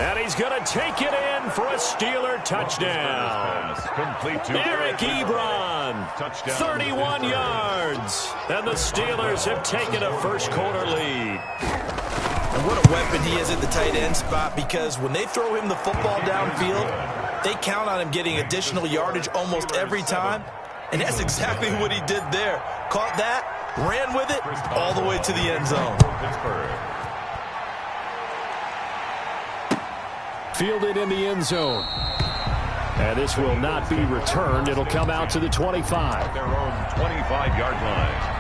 And he's going to take it in for a Steeler touchdown. Eric Ebron, 31 yards. And the Steelers have taken a first-quarter lead. And what a weapon he is at the tight end spot, because when they throw him the football downfield, they count on him getting additional yardage almost every time. And that's exactly what he did there. Caught that, ran with it, all the way to the end zone. Fielded in the end zone. And this will not be returned. It'll come out to the 25. Their own 25-yard line.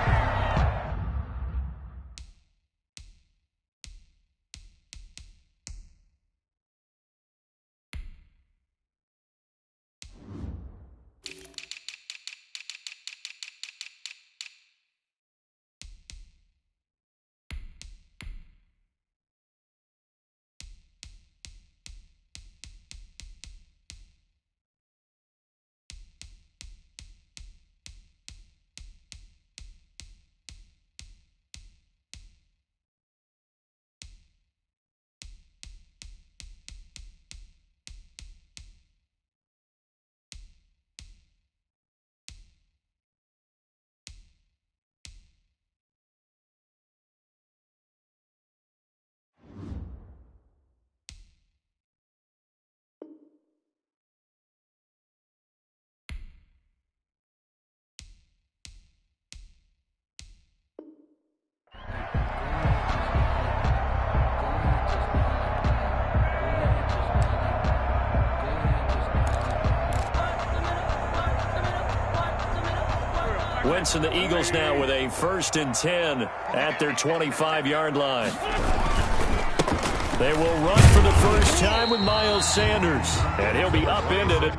Wentz and the Eagles now with a 1st and 10 at their 25-yard line. They will run for the first time with Miles Sanders, and he'll be upended it.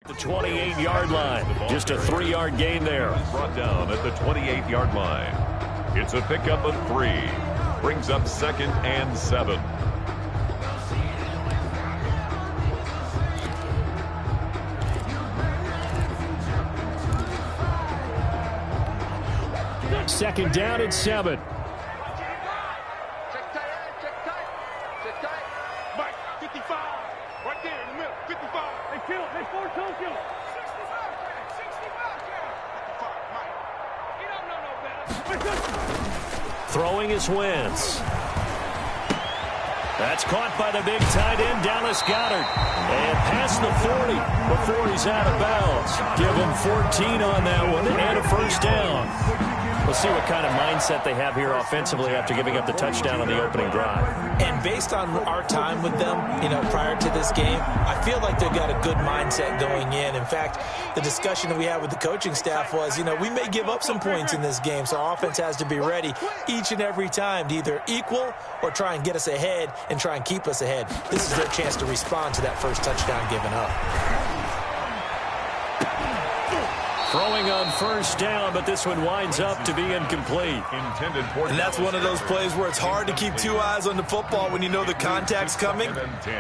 The 28-yard line. Just a 3-yard gain there. Brought down at the 28-yard line. It's a pickup of 3. Brings up 2nd and 7. Second down and 7. Throwing is Wentz. That's caught by the big tight end, Dallas Goedert. And past the 40 before he's out of bounds. Give him 14 on that one and a first down. We'll see what kind of mindset they have here offensively after giving up the touchdown on the opening drive. And based on our time with them, prior to this game, I feel like they've got a good mindset going in. In fact, the discussion that we had with the coaching staff was, we may give up some points in this game, so our offense has to be ready each and every time to either equal or try and get us ahead and try and keep us ahead. This is their chance to respond to that first touchdown given up. Throwing on first down, but this one winds up to be incomplete. And that's one of those plays where it's hard to keep 2 eyes on the football when you know the contact's coming,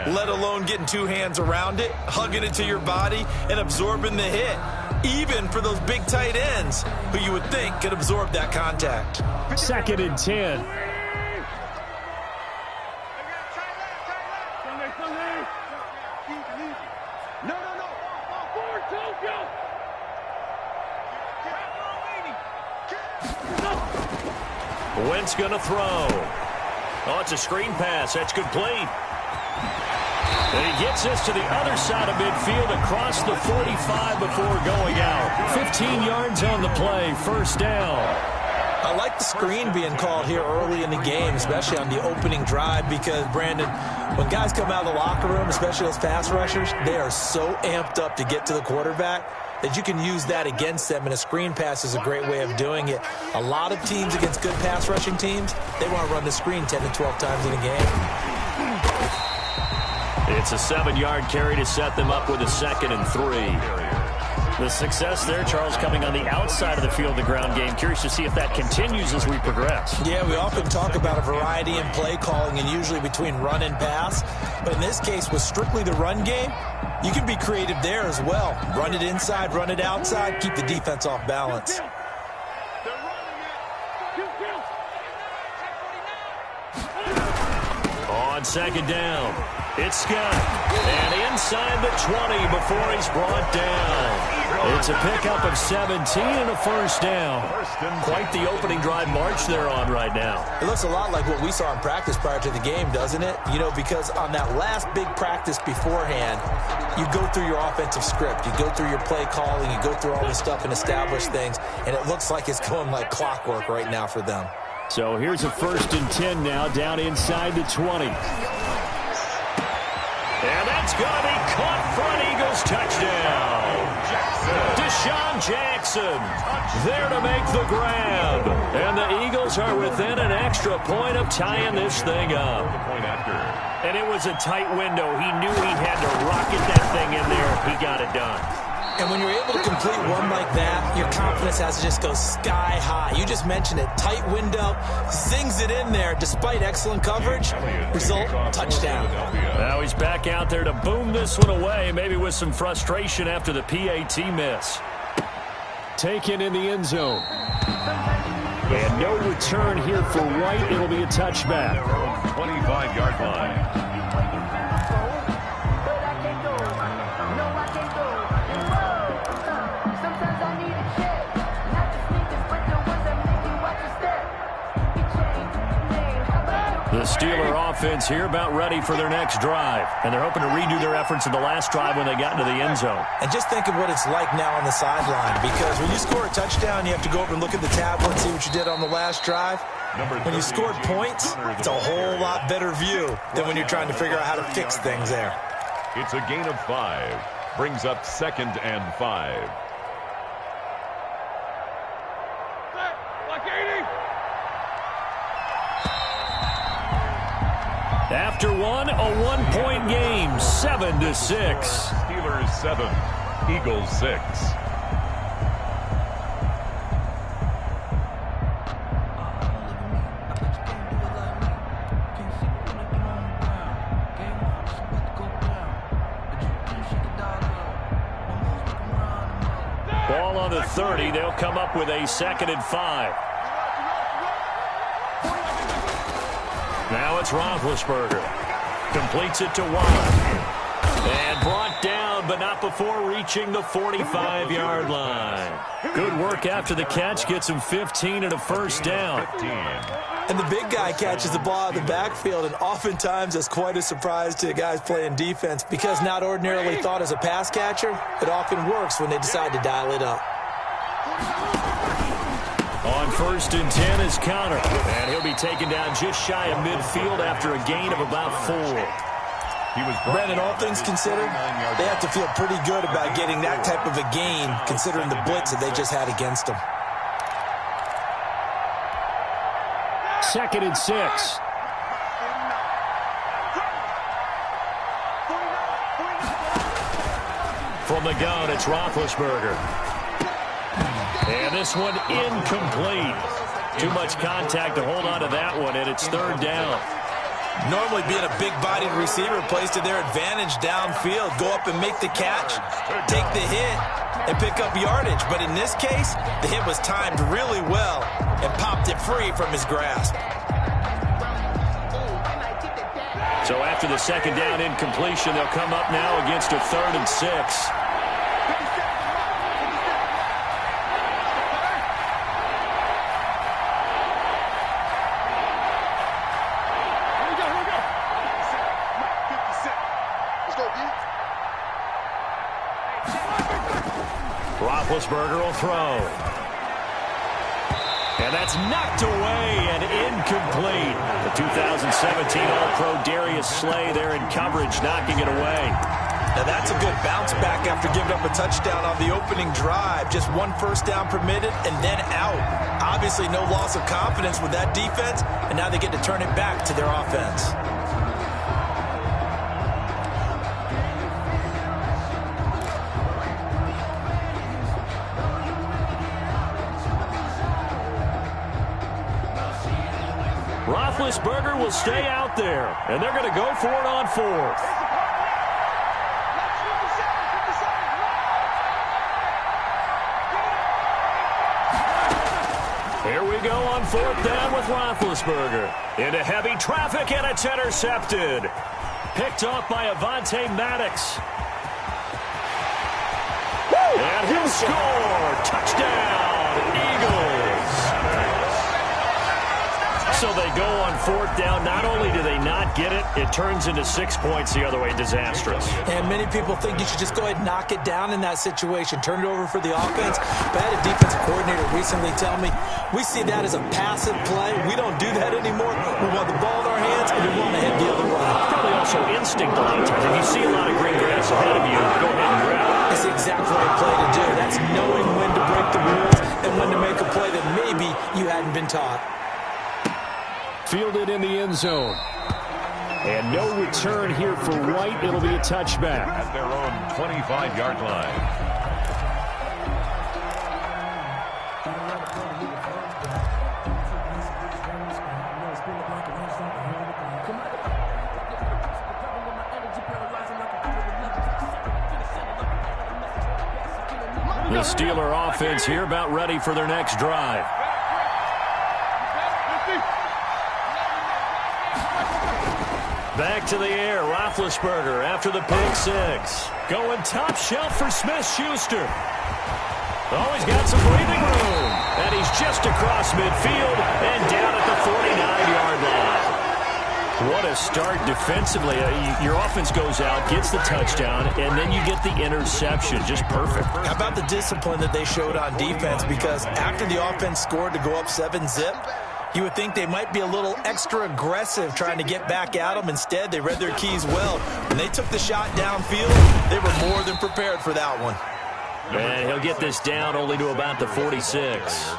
let alone getting 2 hands around it, hugging it to your body, and absorbing the hit, even for those big tight ends who you would think could absorb that contact. 2nd and 10. Wentz going to throw. Oh, it's a screen pass. That's complete. And he gets this to the other side of midfield across the 45 before going out. 15 yards on the play. First down. I like the screen being called here early in the game, especially on the opening drive, because, Brandon, when guys come out of the locker room, especially those pass rushers, they are so amped up to get to the quarterback that you can use that against them, and a screen pass is a great way of doing it. A lot of teams against good pass rushing teams, they want to run the screen 10 to 12 times in a game. It's a 7-yard carry to set them up with a 2nd and 3. The success there, Charles, coming on the outside of the field, the ground game. Curious to see if that continues as we progress. Yeah, we often talk about a variety in play calling and usually between run and pass. But in this case, with strictly the run game, you can be creative there as well. Run it inside, run it outside, keep the defense off balance. On second down, it's Scott. And inside the 20 before he's brought down. It's a pickup of 17 and a first down. Quite the opening drive march they're on right now. It looks a lot like what we saw in practice prior to the game, doesn't it? You know, because on that last big practice beforehand, you go through your offensive script. You go through your play calling. You go through all this stuff and establish things. And it looks like it's going like clockwork right now for them. So here's a 1st and 10 now, down inside the 20. And that's going to be caught for an Eagles touchdown. Deshaun Jackson there to make the grab. And the Eagles are within an extra point of tying this thing up. And it was a tight window. He knew he had to rocket that thing in there. He got it done. And when you're able to complete one like that, your confidence has to just go sky high. You just mentioned it. Tight window, zings it in there despite excellent coverage. Result, touchdown. Now he's back out there to boom this one away, maybe with some frustration after the PAT miss. Taken in the end zone. And no return here for White. It'll be a touchback. 25-yard line. The Steeler offense here about ready for their next drive. And they're hoping to redo their efforts in the last drive when they got into the end zone. And just think of what it's like now on the sideline. Because when you score a touchdown, you have to go over and look at the tablet and see what you did on the last drive. When you scored points, it's a whole lot better view than when you're trying to figure out how to fix things there. It's a gain of 5. Brings up 2nd and 5. After one, a one-point game, 7-6. Steelers 7, Eagles 6. Ball on the 30. They'll come up with a 2nd and 5. Now it's Roethlisberger. Completes it to Watt. And brought down, but not before reaching the 45-yard line. Good work after the catch. Gets him 15 and a first down. And the big guy catches the ball out of the backfield, and oftentimes that's quite a surprise to the guys playing defense because not ordinarily thought as a pass catcher, it often works when they decide to dial it up. On 1st and 10 is Connor. And he'll be taken down just shy of midfield after a gain of about 4. Brandon, all things considered, they have to feel pretty good about getting that type of a gain considering the blitz that they just had against them. 2nd and 6. From the gun, it's Roethlisberger. And this one incomplete. Too much contact to hold on to that one, and it's 3rd down. Normally being a big-bodied receiver plays to their advantage downfield. Go up and make the catch, take the hit, and pick up yardage. But in this case, the hit was timed really well and popped it free from his grasp. So after the 2nd down incompletion, they'll come up now against a 3rd and 6. Roethlisberger will throw. And that's knocked away and incomplete. The 2017 All-Pro Darius Slay there in coverage, knocking it away. Now that's a good bounce back after giving up a touchdown on the opening drive. Just 1 first down permitted and then out. Obviously no loss of confidence with that defense, and now they get to turn it back to their offense. Roethlisberger will stay out there, and they're going to go for it on fourth. Here we go on fourth down with Roethlisberger. Into heavy traffic, and it's intercepted. Picked off by Avonte Maddox. And he'll score. Touchdown, Eagles. So they go on fourth down. Not only do they not get it, it turns into 6 points the other way. Disastrous. And many people think you should just go ahead and knock it down in that situation. Turn it over for the offense. But I had a defensive coordinator recently tell me, we see that as a passive play. We don't do that anymore. We want the ball in our hands, and we want to head the other way. Probably also instinct a lot of times. If you see a lot of green grass ahead of you, go ahead and grab it. It's the exact right play to do. That's knowing when to break the rules and when to make a play that maybe you hadn't been taught. Fielded in the end zone. And no return here for White. It'll be a touchback. At their own 25-yard line. The Steeler offense here about ready for their next drive. Back to the air, Roethlisberger after the pick six. Going top shelf for Smith-Schuster. Oh, he's got some breathing room. And he's just across midfield and down at the 49-yard line. What a start defensively. Your offense goes out, gets the touchdown, and then you get the interception. Just perfect. How about the discipline that they showed on defense? Because after the offense scored to go up 7-zip, you would think they might be a little extra aggressive trying to get back at them. Instead, they read their keys well. When they took the shot downfield, they were more than prepared for that one. And he'll get this down only to about the 46.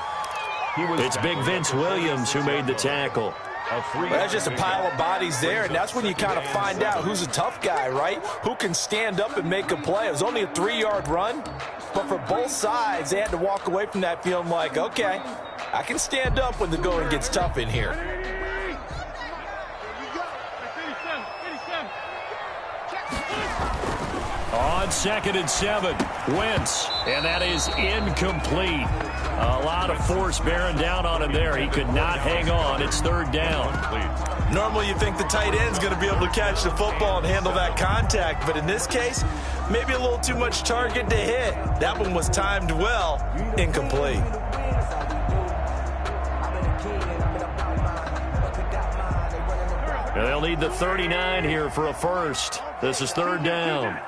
It's Big Vince Williams who made the tackle. Well, there's just a pile of bodies there, and that's when you kind of find out who's a tough guy, right? Who can stand up and make a play. It was only a 3-yard run, but for both sides, they had to walk away from that feeling like, okay, I can stand up when the going gets tough in here. On 2nd and 7, Wentz, and that is incomplete. A lot of force bearing down on him there. He could not hang on. It's 3rd down. Normally you think the tight end's going to be able to catch the football and handle that contact, but in this case, maybe a little too much target to hit. That one was timed well, incomplete. They'll need the 39 here for a first. This is 3rd down.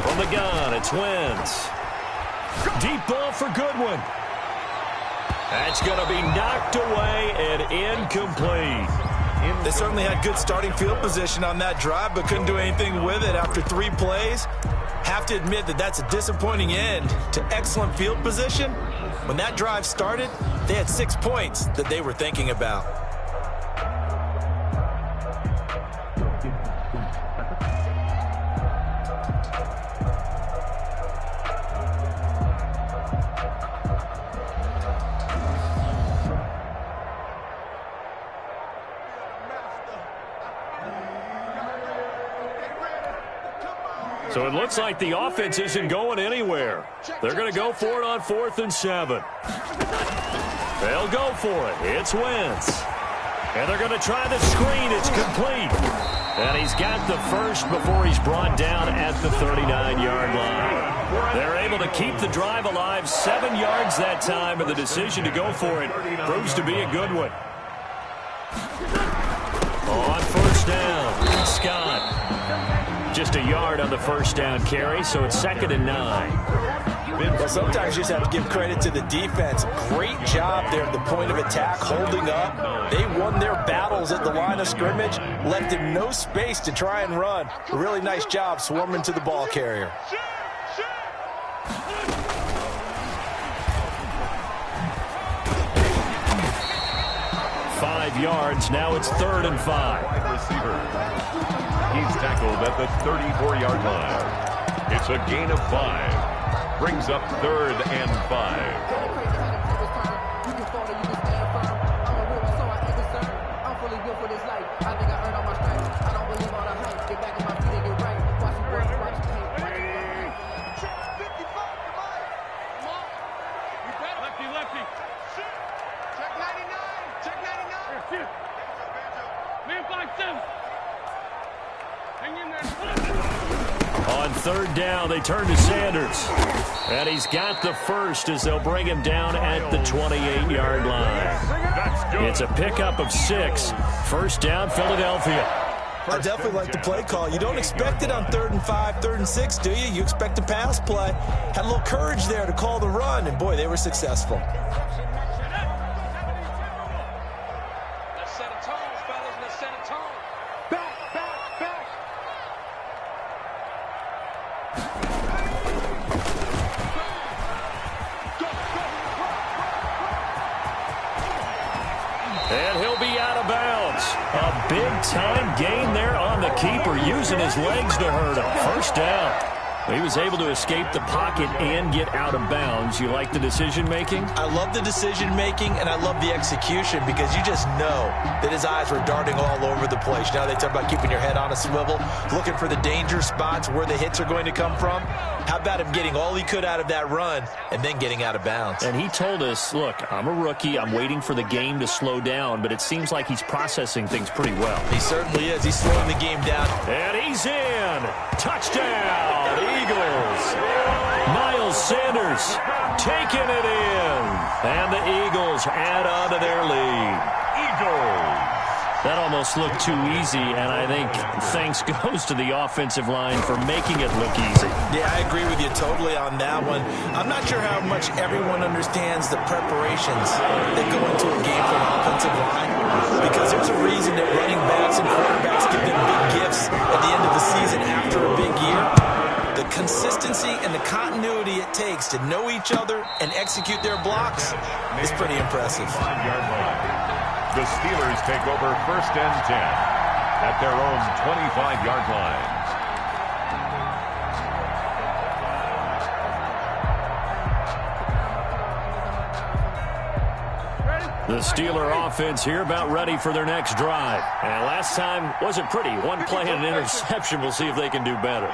From the gun, it's Wentz. Deep ball for Goodwin. That's going to be knocked away and incomplete. They certainly had good starting field position on that drive, but couldn't do anything with it after 3 plays. Have to admit that that's a disappointing end to excellent field position. When that drive started, they had 6 points that they were thinking about. So it looks like the offense isn't going anywhere. They're going to go for it on 4th and 7. They'll go for it. It's Wentz. And they're going to try the screen. It's complete. And he's got the first before he's brought down at the 39-yard line. They're able to keep the drive alive 7 yards that time, and the decision to go for it proves to be a good one. On 1st down, Scott. Just a yard on the 1st down carry, so it's 2nd and 9. Well, sometimes you just have to give credit to the defense. Great job there at the point of attack, holding up. They won their battles at the line of scrimmage, left him no space to try and run. A really nice job swarming to the ball carrier. 5 yards. Now it's 3rd and 5. Wide receiver. He's tackled at the 34-yard line. It's a gain of 5. Brings up 3rd and 5. On 3rd down, they turn to Sanders. And he's got the first as they'll bring him down at the 28-yard line. It's a pickup of 6. 1st down, Philadelphia. I definitely like the play call. You don't expect it on 3rd and 5, 3rd and 6, do you? You expect a pass play. Had a little courage there to call the run, and boy, they were successful. Let's set a tone, fellas. Let's set a tone. Back. And he'll be out of bounds. A big-time gain there on the keeper, using his legs to hurt him. 1st down. He was able to escape the pocket and get out of bounds. You like the decision-making? I love the decision-making, and I love the execution because you just know that his eyes were darting all over the place. Now they talk about keeping your head on a swivel, looking for the danger spots where the hits are going to come from. How about him getting all he could out of that run and then getting out of bounds? And he told us, look, I'm a rookie. I'm waiting for the game to slow down, but it seems like he's processing things pretty well. He certainly is. He's slowing the game down. And he's in. Touchdown, Eagles. Miles Sanders taking it in. And the Eagles add on to their lead. Eagles. That almost looked too easy, and I think thanks goes to the offensive line for making it look easy. Yeah, I agree with you totally on that one. I'm not sure how much everyone understands the preparations that go into a game from offensive line, because there's a reason that running backs and quarterbacks give them big gifts at the end of the season after a big year. The consistency and the continuity it takes to know each other and execute their blocks is pretty impressive. 5-yard line. The Steelers take over 1st and 10 at their own 25-yard line. The Steeler offense here about ready for their next drive. And last time wasn't pretty. One play and an interception. We'll see if they can do better.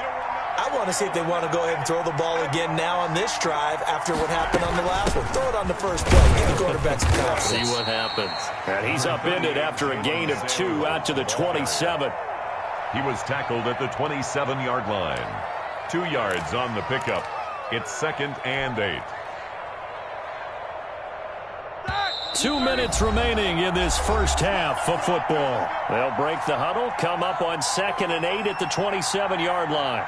I want to see if they want to go ahead and throw the ball again now on this drive after what happened on the last one. Throw it on the first play. Give the quarterback some confidence. See what happens. And he's upended after a gain of 2 out to the 27. He was tackled at the 27-yard line. 2 yards on the pickup. It's 2nd and 8. 2 minutes remaining in this first half of football. They'll break the huddle, come up on 2nd and 8 at the 27-yard line.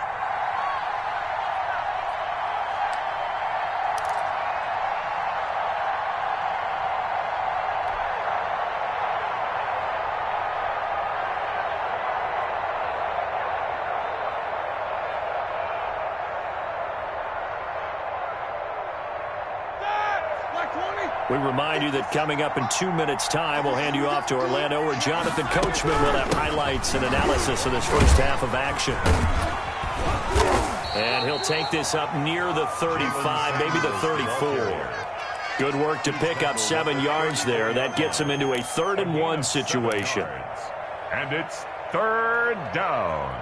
We remind you that coming up in 2 minutes' time, we'll hand you off to Orlando, where Jonathan Coachman will have highlights and analysis of this first half of action. And he'll take this up near the 35, maybe the 34. Good work to pick up 7 yards there. That gets him into a 3rd and 1 situation. And it's 3rd down.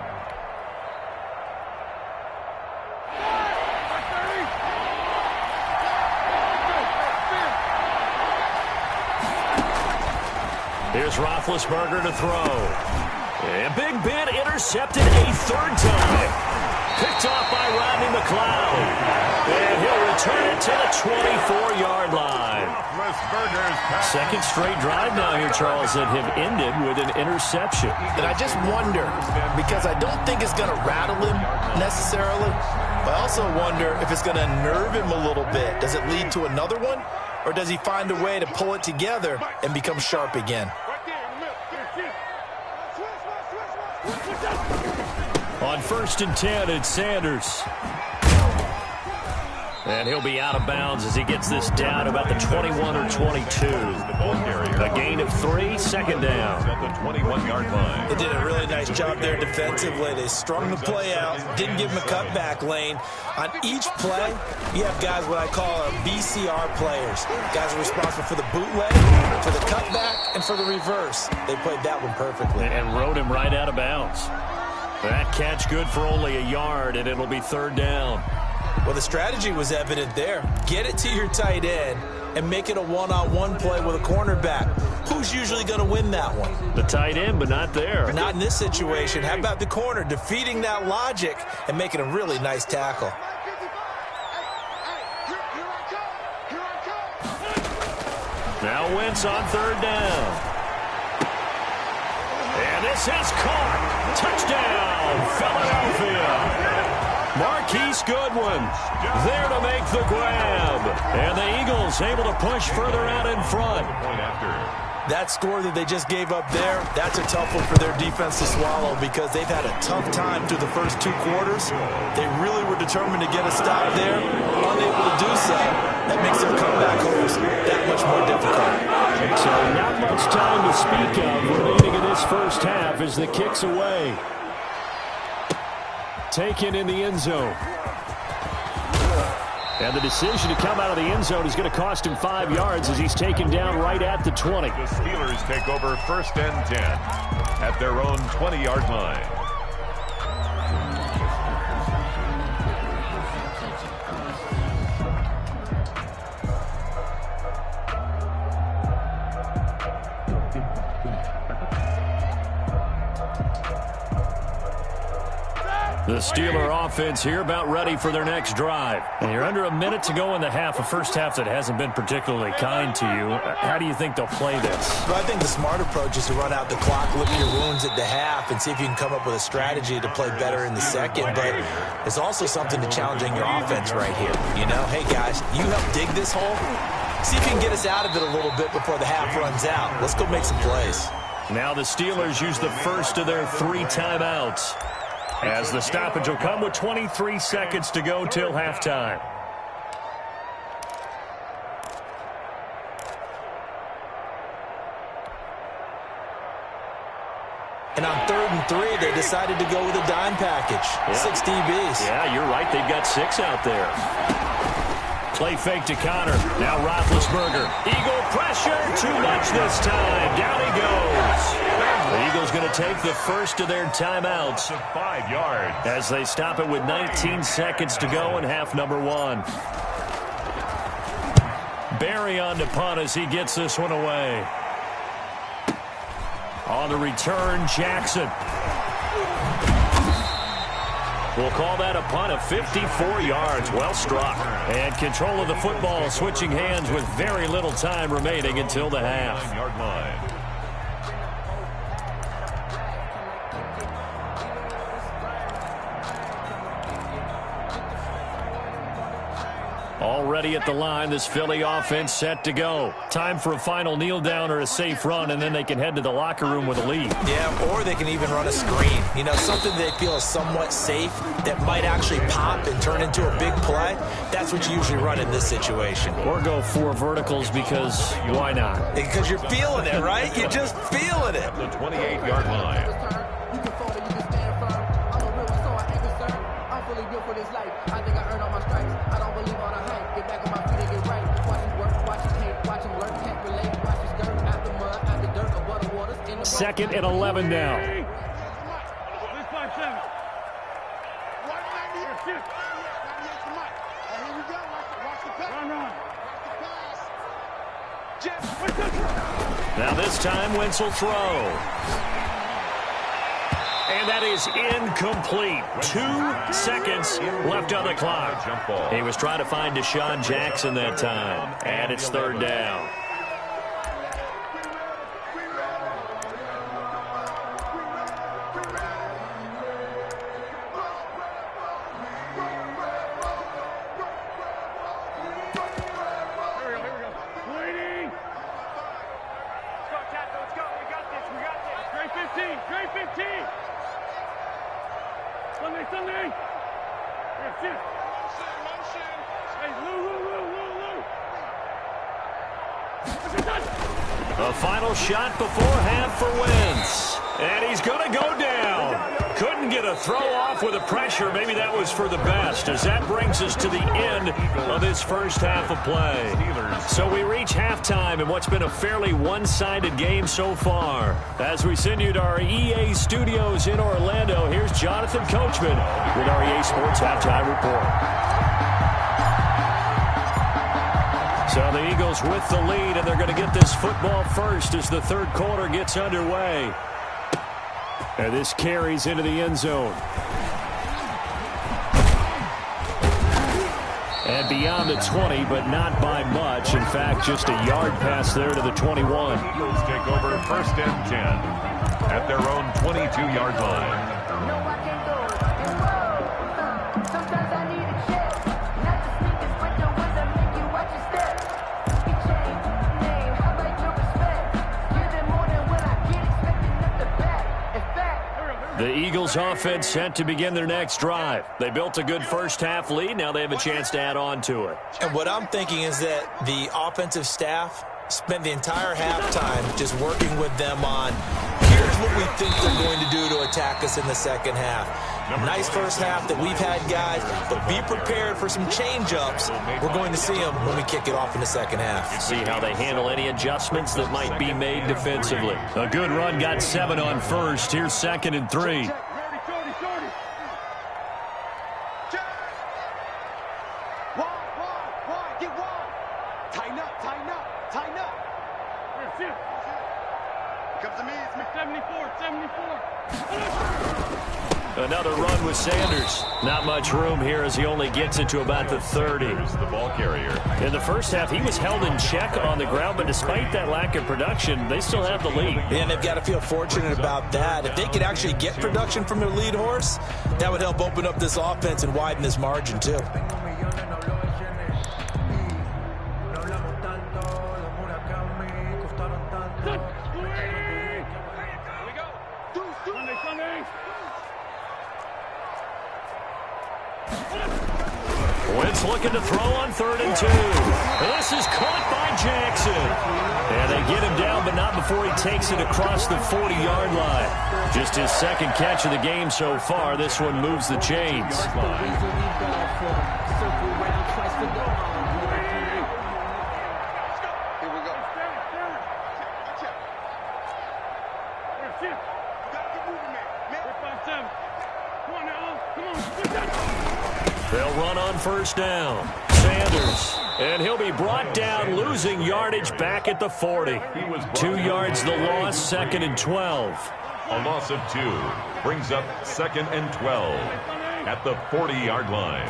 Here's Roethlisberger to throw. And Big Ben intercepted a 3rd time. Picked off by Rodney McLeod. And he'll return it to the 24-yard line. 2nd straight drive now here, Charles, that have ended with an interception. And I just wonder, because I don't think it's going to rattle him necessarily, but I also wonder if it's going to nerve him a little bit. Does it lead to another one? Or does he find a way to pull it together and become sharp again? On 1st and 10, it's Sanders. And he'll be out of bounds as he gets this down about the 21 or 22. A gain of 3, second down. At the 21-yard line. They did a really nice job there defensively. They strung the play out, didn't give him a cutback lane. On each play, you have guys what I call our BCR players. Guys are responsible for the bootleg, for the cutback, and for the reverse. They played that one perfectly. And rode him right out of bounds. That catch good for only a yard, and it'll be third down. Well, the strategy was evident there. Get it to your tight end and make it a one-on-one play with a cornerback. Who's usually going to win that one? The tight end, but not there. Not in this situation. How about the corner defeating that logic and making a really nice tackle? Now Wentz on third down. And this is caught. Touchdown, Philadelphia. Marquise Goodwin there to make the grab. And the Eagles able to push further out in front. That score that they just gave up there, that's a tough one for their defense to swallow because they've had a tough time through the first 2 quarters. They really were determined to get a stop there. Unable to do so, that makes their comeback hopes that much more difficult. So not much time to speak of remaining in this first half as the kick's away. Taken in the end zone. And the decision to come out of the end zone is going to cost him 5 yards as he's taken down right at the 20. The Steelers take over 1st and 10 at their own 20-yard line. The Steeler offense here about ready for their next drive. And you're under a minute to go in the half, a first half that hasn't been particularly kind to you. How do you think they'll play this? Well, I think the smart approach is to run out the clock, lick your wounds at the half, and see if you can come up with a strategy to play better in the second. But there's also something to challenging your offense right here. You know, hey, guys, you help dig this hole. See if you can get us out of it a little bit before the half runs out. Let's go make some plays. Now the Steelers use the first of their 3 timeouts, as the stoppage will come with 23 seconds to go till halftime. And on 3rd and 3, they decided to go with a dime package. Yeah. 6 DBs. Yeah, you're right. They've got 6 out there. Play fake to Connor. Now Roethlisberger. Eagle pressure. Too much this time. Down he goes. The Eagles going to take the first of their timeouts. 5 yards. As they stop it with 19 seconds to go in half number 1. Barry on to punt as he gets this one away. On the return, Jackson. We'll call that a punt of 54 yards. Well struck. And control of the football switching hands with very little time remaining until the half. 9-yard line. Already at the line, this Philly offense set to go. Time for a final kneel down or a safe run, and then they can head to the locker room with a lead. Yeah, or they can even run a screen. You know, something they feel is somewhat safe that might actually pop and turn into a big play. That's what you usually run in this situation. Or go 4 verticals because why not? Because you're feeling it, right? You're just feeling it. The 28-yard line. Second and 11 now. Now this time Wentz will throw. And that is incomplete. 2 seconds left on the clock. He was trying to find Deshaun Jackson that time. And it's third down. A final shot before half for Wentz. And he's going to go down. Couldn't get a throw off with the pressure. Maybe that was for the best, as that brings us to the end of this first half of play. So we reach halftime in what's been a fairly one-sided game so far. As we send you to our EA studios in Orlando, here's Jonathan Coachman with our EA Sports Halftime Report. So the Eagles with the lead, and they're going to get this football first as the third quarter gets underway. And this carries into the end zone. And beyond the 20, but not by much. In fact, just a yard pass there to the 21. Eagles take over first and 10 at their own 22-yard line. The Eagles offense set to begin their next drive. They built a good first half lead. Now they have a chance to add on to it. And what I'm thinking is that the offensive staff spent the entire halftime just working with them on, here's what we think they're going to do to attack us in the second half. Nice first half that we've had, guys, but be prepared for some change-ups. We're going to see them when we kick it off in the second half. See how they handle any adjustments that might be made defensively. A good run, got 7 on first. Here's 2nd and 3. Another run with Sanders. Not much room here as he only gets it to about the 30. Here's the ball carrier. In the first half, he was held in check on the ground, but despite that lack of production, they still have the lead. And they've got to feel fortunate about that. If they could actually get production from their lead horse, that would help open up this offense and widen this margin, too. Wentz looking to throw on 3rd and 2. This is caught by Jackson. And they get him down, but not before he takes it across the 40-yard line. Just his second catch of the game so far. This one moves the chains. They'll run on first down. Sanders. And he'll be brought down, losing yardage back at the 40. 2 yards the loss, 2nd and 12. A loss of 2 brings up 2nd and 12 at the 40-yard line.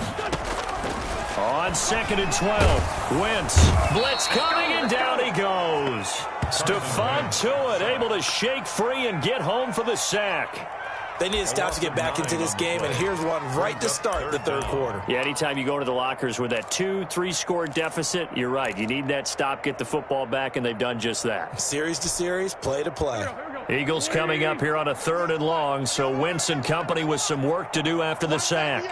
On 2nd and 12, Wentz. Blitz coming, and down he goes. Stephon Tuitt able to shake free and get home for the sack. They need to stop to get back into this game, and here's one right to start the third quarter. Yeah, anytime you go to the lockers with that 2-3 deficit, you're right. You need that stop, get the football back, and they've done just that. Series to series, play to play. Eagles coming up here on a 3rd and long, so Wentz and company with some work to do after the sack.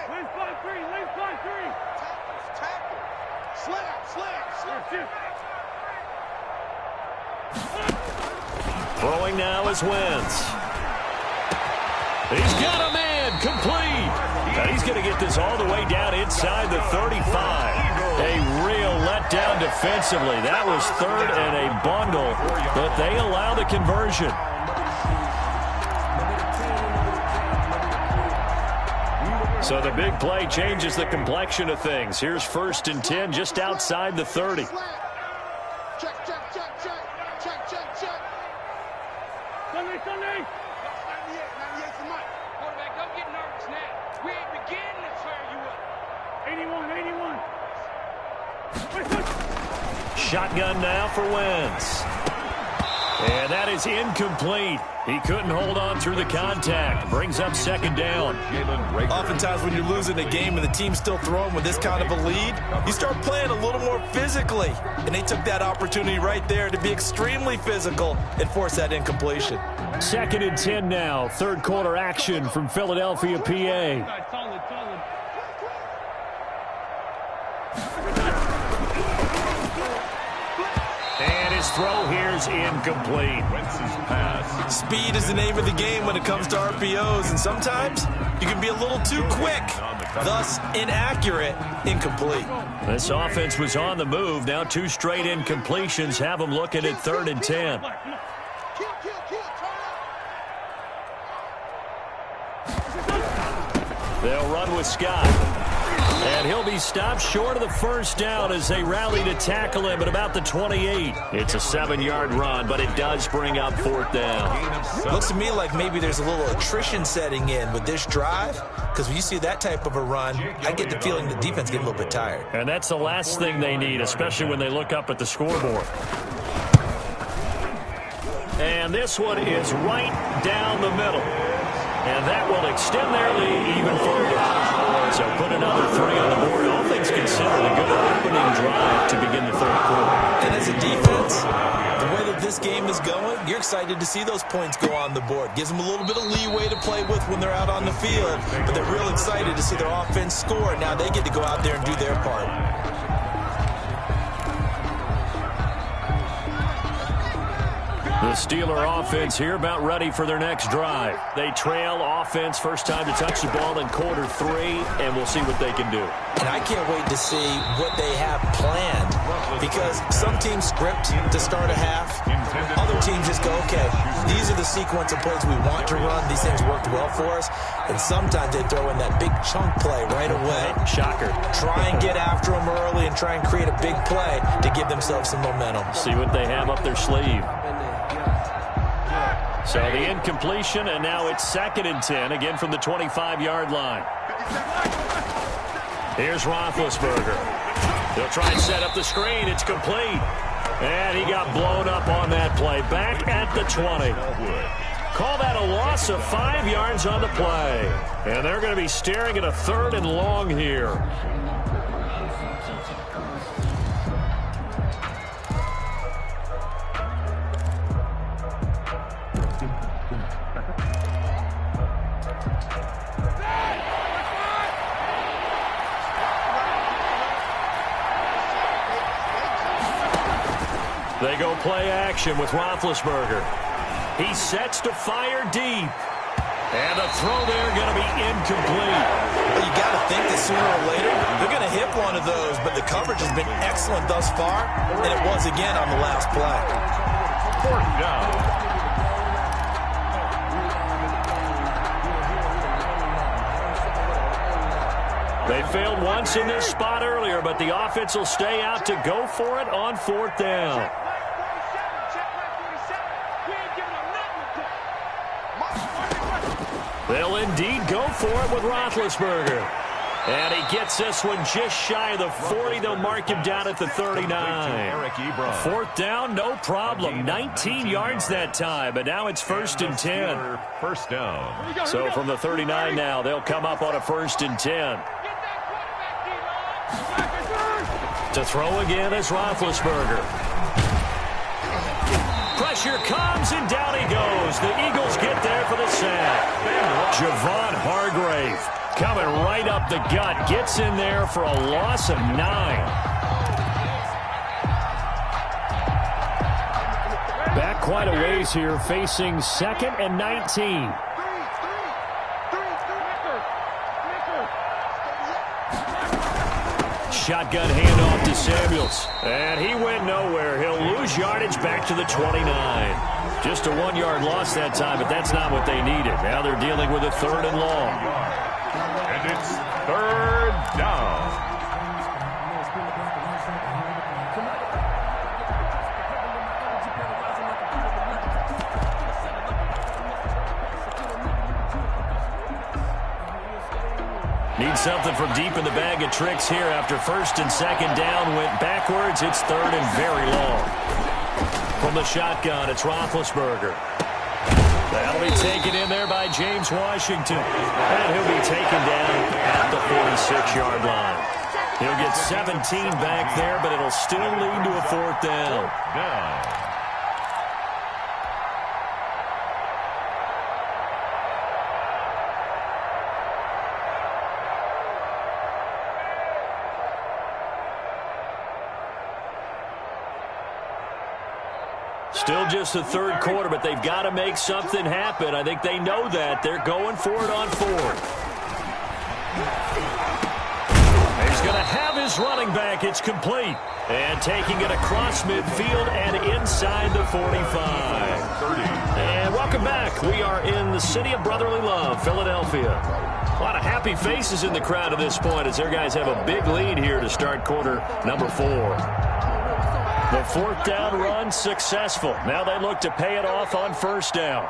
Throwing now is Wentz. He's got a man, complete. Now he's going to get this all the way down inside the 35. A real letdown defensively. That was 3rd and a bundle, but they allow the conversion. So the big play changes the complexion of things. Here's 1st and 10 just outside the 30. Shotgun now for Wentz. And that is incomplete. He couldn't hold on through the contact. Brings up 2nd down. Oftentimes when you're losing a game and the team's still throwing with this kind of a lead, you start playing a little more physically. And they took that opportunity right there to be extremely physical and force that incompletion. 2nd and 10 now. 3rd quarter action from Philadelphia, PA. And throw here's incomplete. Wentz's pass. Speed is the name of the game when it comes to RPOs, and sometimes you can be a little too quick, thus inaccurate, incomplete. This offense was on the move. Now 2 straight incompletions have them looking at 3rd and 10. They'll run with Scott. And he'll be stopped short of the first down as they rally to tackle him at about the 28. It's a 7-yard run, but it does bring up 4th down. Looks to me like maybe there's a little attrition setting in with this drive, because when you see that type of a run, I get the feeling the defense getting a little bit tired. And that's the last thing they need, especially when they look up at the scoreboard. And this one is right down the middle. And that will extend their lead even further. So put another 3 on the board. All things considered, a good opening drive to begin the 3rd quarter. And as a defense, the way that this game is going, you're excited to see those points go on the board. Gives them a little bit of leeway to play with when they're out on the field. But they're real excited to see their offense score. Now they get to go out there and do their part. The Steeler offense here about ready for their next drive. They trail offense, first time to touch the ball in quarter 3, and we'll see what they can do. And I can't wait to see what they have planned, because some teams script to start a half. Other teams just go, okay, these are the sequence of plays we want to run. These things worked well for us. And sometimes they throw in that big chunk play right away. Shocker. Try and get after them early and try and create a big play to give themselves some momentum. See what they have up their sleeve. So the incompletion, and now it's 2nd and 10, again from the 25-yard line. Here's Roethlisberger. He'll try and set up the screen. It's complete. And he got blown up on that play. Back at the 20. Call that a loss of 5 yards on the play. And they're going to be staring at a 3rd and long here. They go play action with Roethlisberger. He sets to fire deep. And the throw there going to be incomplete. Well, you got to think that sooner or later they're going to hit one of those, but the coverage has been excellent thus far, and it was again on the last play. 4th down. They failed once in this spot earlier, but the offense will stay out to go for it on 4th down. They'll indeed go for it with Roethlisberger. And he gets this one just shy of the 40. They'll mark him down at the 39. 4th down, no problem. 19 yards that time, but now it's 1st and 10. First down. So from the 39 now, they'll come up on a 1st and 10. To throw again is Roethlisberger. Pressure comes, and down he goes. The Eagles get there for the sack. Javon Hargrave coming right up the gut. Gets in there for a loss of 9. Back quite a ways here, facing 2nd and 19. Shotgun handoff to Samuels. And he went nowhere. He'll lose yardage back to the 29. Just a 1-yard loss that time, but that's not what they needed. Now they're dealing with a 3rd and long. And it's 3rd down. Need something from deep in the bag of tricks here after 1st and 2nd down went backwards. It's 3rd and very long. From the shotgun, it's Roethlisberger. That'll be taken in there by James Washington. And he'll be taken down at the 46-yard line. He'll get 17 back there, but it'll still lead to a 4th down. Still just the third quarter, but they've got to make something happen. I think they know that. They're going for it on fourth. He's going to have his running back. It's complete. And taking it across midfield and inside the 45. And welcome back. We are in the city of brotherly love, Philadelphia. A lot of happy faces in the crowd at this point as their guys have a big lead here to start quarter number 4. The fourth down run successful. Now they look to pay it off on first down.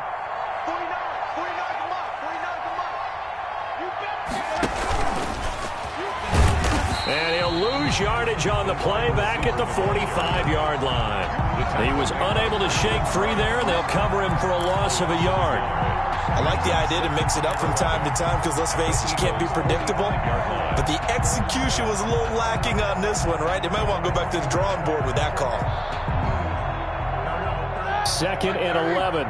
And he'll lose yardage on the play back at the 45-yard line. He was unable to shake free there, and they'll cover him for a loss of a yard. I like the idea to mix it up from time to time because, let's face it, you can't be predictable. But the execution was a little lacking on this one, right? They might want to go back to the drawing board with that call. 2nd and 11.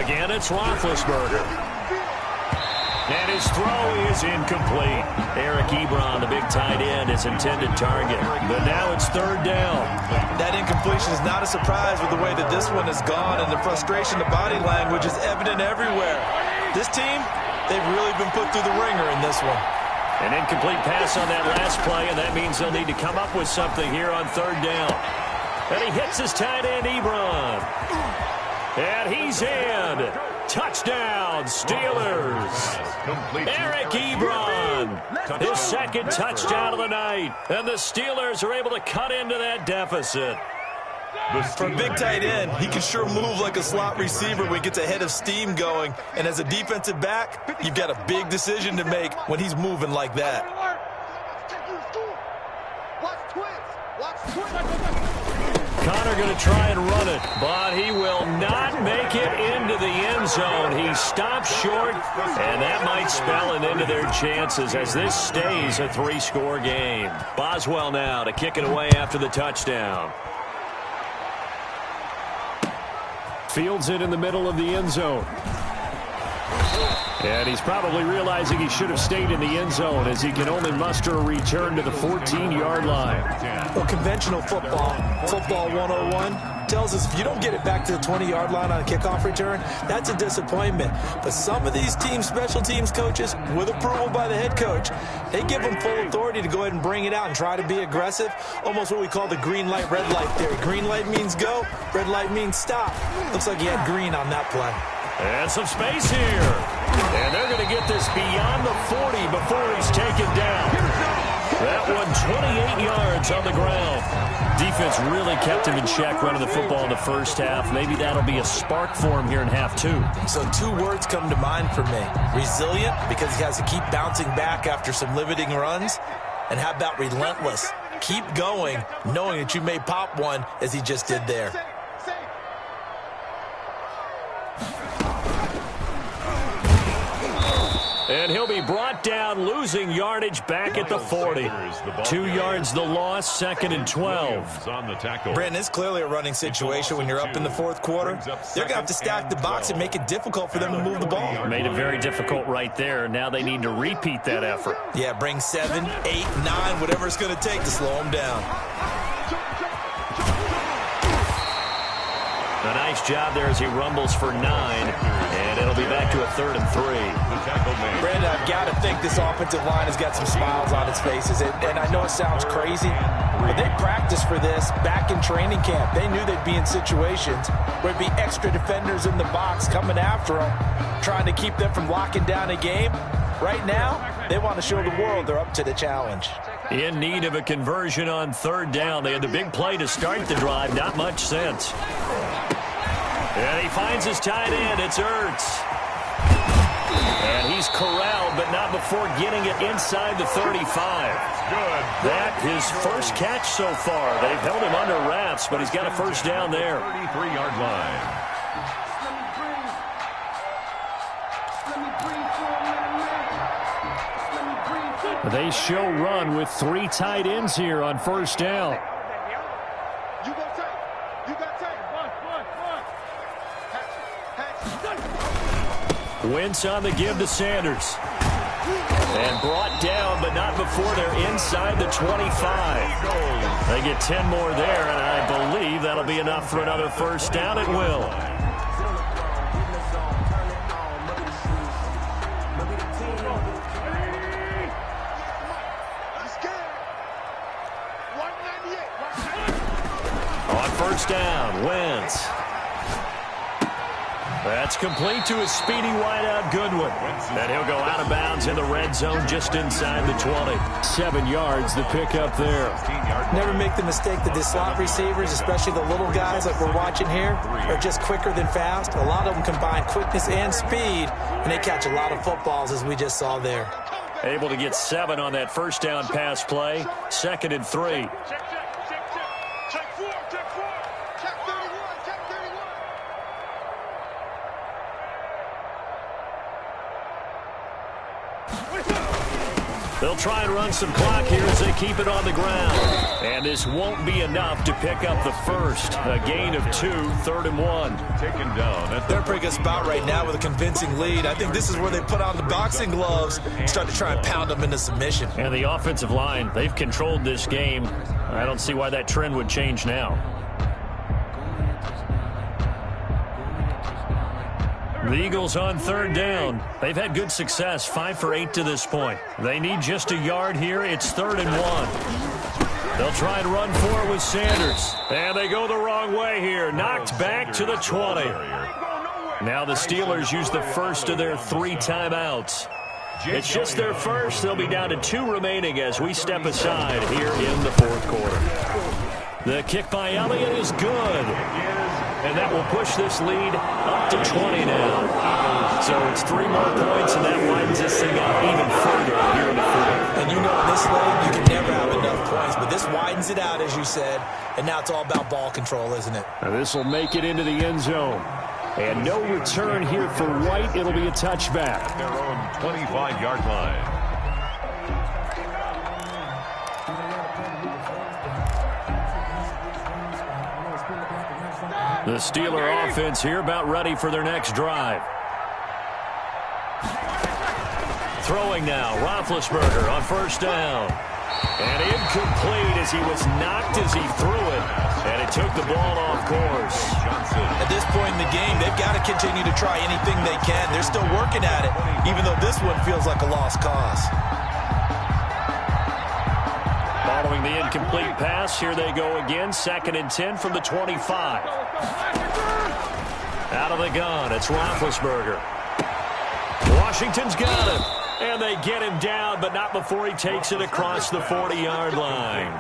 Again, it's Roethlisberger. And his throw is incomplete. Eric Ebron, the big tight end, his intended target. But now it's third down. That incompletion is not a surprise with the way that this one has gone, and the frustration, the body language is evident everywhere. This team, they've really been put through the ringer in this one. An incomplete pass on that last play, and that means they'll need to come up with something here on third down. And he hits his tight end, Ebron. And he's in. Touchdown, Steelers. Eric Ebron, his second touchdown of the night. And the Steelers are able to cut into that deficit. For a big tight end, he can sure move like a slot receiver when he gets a head of steam going. And as a defensive back, you've got a big decision to make when he's moving like that. Connor going to try and run it, but he will not make it into the end zone. He stops short, and that might spell an end to their chances as this stays a 3-score game. Boswell now to kick it away after the touchdown. Fields it in the middle of the end zone. And he's probably realizing he should have stayed in the end zone as he can only muster a return to the 14-yard line. Well, conventional football 101, tells us if you don't get it back to the 20-yard line on a kickoff return, that's a disappointment. But some of these teams, special teams coaches, with approval by the head coach, they give them full authority to go ahead and bring it out and try to be aggressive, almost what we call the green light, red light theory. Green light means go, red light means stop. Looks like he had green on that play. And some space here. And they're going to get this beyond the 40 before he's taken down. That one 28 yards on the ground. Defense really kept him in check running the football in the first half. Maybe that'll be a spark for him here in half 2. So 2 words come to mind for me. Resilient, because he has to keep bouncing back after some limiting runs. And how about relentless? Keep going, knowing that you may pop one as he just did there. And he'll be brought down, losing yardage back at the 40. 2 yards the loss, 2nd and 12. Brandon, it's clearly a running situation when you're up in the fourth quarter. They're going to have to stack the box and make it difficult for them to move the ball. Made it very difficult right there. Now they need to repeat that effort. Yeah, bring 7, 8, 9, whatever it's going to take to slow them down. A nice job there as he rumbles for 9, and it'll be back to a 3rd and 3. Brandon, I've got to think this offensive line has got some smiles on its faces, and I know it sounds crazy, but they practiced for this back in training camp. They knew they'd be in situations where there'd be extra defenders in the box coming after them, trying to keep them from locking down a game. Right now, they want to show the world they're up to the challenge. In need of a conversion on 3rd down. They had the big play to start the drive. Not much sense. And he finds his tight end. It's Ertz. And he's corralled, but not before getting it inside the 35. That his first catch so far. They've held him under wraps, but he's got a first down there. 33-yard line. They show run with 3 tight ends here on first down. Wentz on the give to Sanders. And brought down, but not before they're inside the 25. They get 10 more there, and I believe that'll be enough for another first down. It will. On first down, Wentz. That's complete to his speedy wideout, Goodwin. And he'll go out of bounds in the red zone just inside the 20. 7 yards the pickup there. Never make the mistake that the slot receivers, especially the little guys like we're watching here, are just quicker than fast. A lot of them combine quickness and speed, and they catch a lot of footballs, as we just saw there. Able to get 7 on that first down pass play. 2nd and 3. They'll try and run some clock here as they keep it on the ground. And this won't be enough to pick up the first. A gain of 2, 3rd and 1. Taken down. They're in a pretty good spot right now with a convincing lead. I think this is where they put on the boxing gloves and start to try and pound them into submission. And the offensive line, they've controlled this game. I don't see why that trend would change now. The Eagles on 3rd down. They've had good success, 5 for 8 to this point. They need just a yard here. It's 3rd and 1. They'll try and run for it with Sanders. And they go the wrong way here. Knocked back to the 20. Now the Steelers use the first of their 3 timeouts. It's just their first. They'll be down to 2 remaining as we step aside here in the 4th quarter. The kick by Elliott is good. And that will push this lead up to 20 now. So it's 3 more points, and that widens this thing out even further here in the 4th. And you know in this league, you can never have enough points, but this widens it out, as you said, and now it's all about ball control, isn't it? Now this will make it into the end zone. And no return here for White. It'll be a touchback. At their own 25-yard line. The Steeler offense here about ready for their next drive. Throwing now, Roethlisberger on first down. And incomplete as he was knocked as he threw it. And it took the ball off course. At this point in the game, they've got to continue to try anything they can. They're still working at it, even though this one feels like a lost cause. Following the incomplete pass, here they go again. 2nd and 10 from the 25. Out of the gun, it's Roethlisberger. Washington's got him. And they get him down, but not before he takes it across the 40-yard line.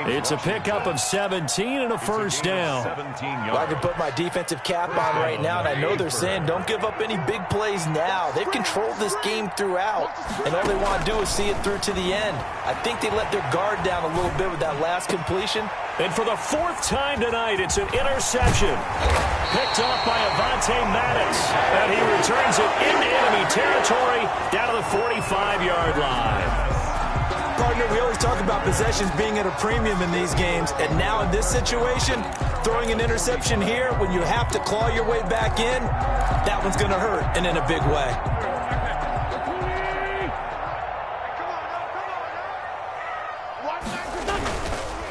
It's a pickup of 17 and a first down. Well, I can put my defensive cap on right now, and I know they're saying don't give up any big plays now. They've controlled this game throughout, and all they want to do is see it through to the end. I think they let their guard down a little bit with that last completion. And for the 4th time tonight, it's an interception. Picked off by Avonte Maddox. And he returns it into enemy territory down to the 45-yard line. Partner, we always talk about possessions being at a premium in these games. And now in this situation, throwing an interception here when you have to claw your way back in, that one's going to hurt, and in a big way.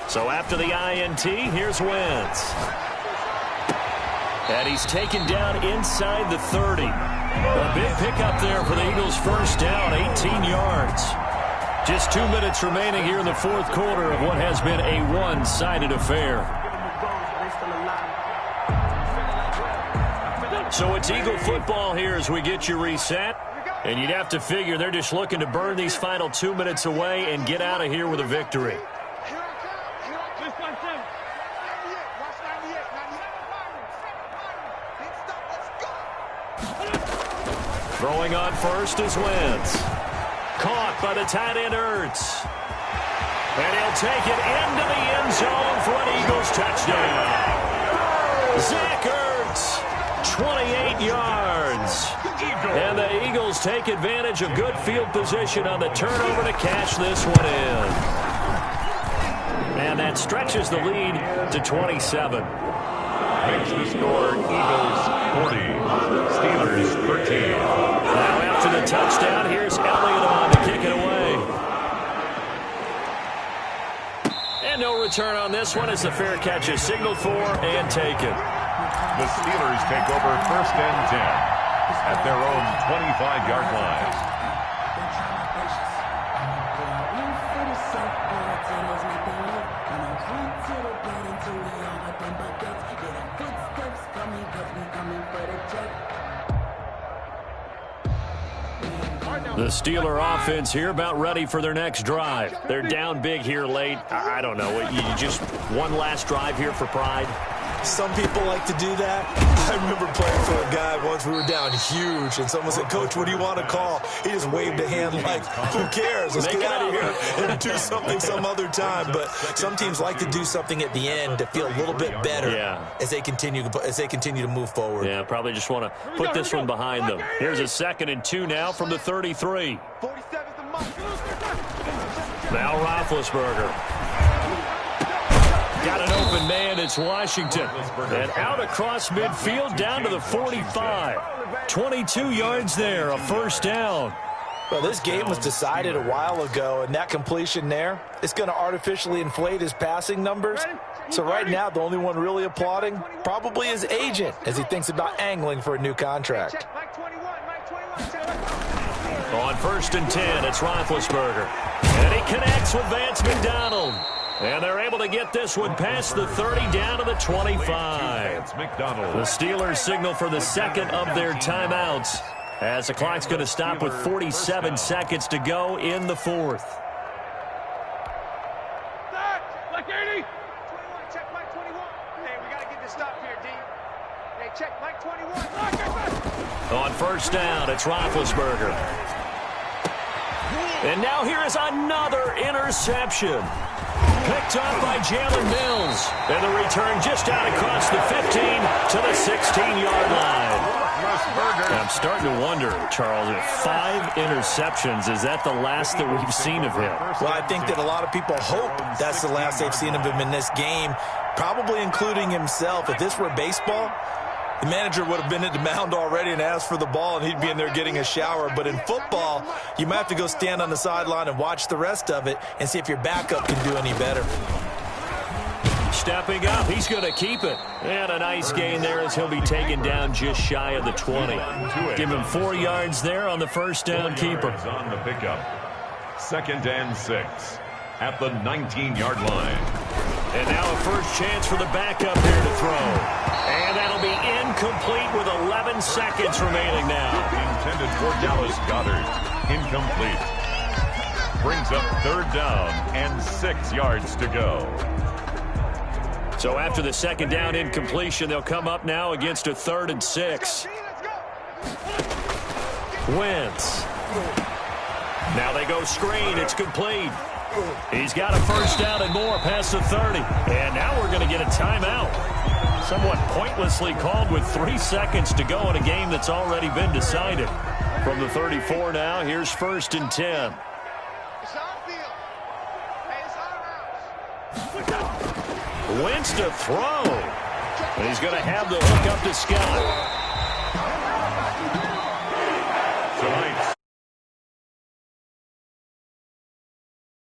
So after the INT, here's Wentz. And he's taken down inside the 30. A big pickup there for the Eagles' first down, 18 yards. Just 2 minutes remaining here in the 4th quarter of what has been a one-sided affair. So it's Eagle football here as we get you reset. And you'd have to figure they're just looking to burn these final 2 minutes away and get out of here with a victory. Throwing on first is Wentz. Caught by the tight end Ertz. And he'll take it into the end zone for an Eagles touchdown. Zach Ertz, 28 yards. And the Eagles take advantage of good field position on the turnover to cash this one in. And that stretches the lead to 27. Makes the score Eagles 40, Steelers 13. Now after the touchdown, here's Elliott on kick it away. And no return on this one as the fair catch is signaled for and taken. The Steelers take over 1st and 10 at their own 25-yard line. The Steeler offense here about ready for their next drive. They're down big here late. I don't know. You just one last drive here for pride? Some people like to do that. I remember playing for a guy once. We were down huge, and someone said, "Coach, what do you want to call?" He just waved a hand like, "Who cares? Let's get out of here and do something some other time." But some teams like to do something at the end to feel a little bit better as they continue to move forward. Yeah, probably just want to put this one behind them. Here's a 2nd and 2 now from the 33. Now Roethlisberger. Got an open man. It's Washington. And out across midfield down to the 45. 22 yards there, a 1st down. Well, this game was decided a while ago, and that completion there is going to artificially inflate his passing numbers. So right now, the only one really applauding probably his agent as he thinks about angling for a new contract. On 1st and 10, it's Roethlisberger. And he connects with Vance McDonald. And they're able to get this one past the 30 down to the 25. The Steelers signal for the 2nd of their timeouts as the clock's going to stop with 47 seconds to go in the 4th. Like 80. 21, check Mike 21. Hey, we got to get this stop here, D. Hey, check Mike 21. On 1st down, it's Roethlisberger. And now here is another interception. Picked up by Jalen Mills. And the return just out across the 15 to the 16-yard line. I'm starting to wonder, Charles, if 5 interceptions, is that the last that we've seen of him? Well, I think that a lot of people hope that's the last they've seen of him in this game, probably including himself. If this were baseball, the manager would have been at the mound already and asked for the ball, and he'd be in there getting a shower. But in football, you might have to go stand on the sideline and watch the rest of it and see if your backup can do any better. Stepping up, he's going to keep it. And a nice gain there as he'll be taken down just shy of the 20. Give him 4 yards there on the 1st down keeper. On the pickup. 2nd and 6 at the 19-yard line. And now a first chance for the backup here to throw. And that'll be incomplete with 11 seconds remaining now. Intended for Dallas Goedert. Incomplete. Brings up 3rd down and 6 yards to go. So after the 2nd down incompletion, they'll come up now against a 3rd and 6. Wentz. Now they go screen. It's complete. He's got a 1st down and more past the 30. And now we're going to get a timeout. Somewhat pointlessly called with 3 seconds to go in a game that's already been decided. From the 34 now, here's 1st and 10. Wentz to throw. And he's going to have the hook up to Scott.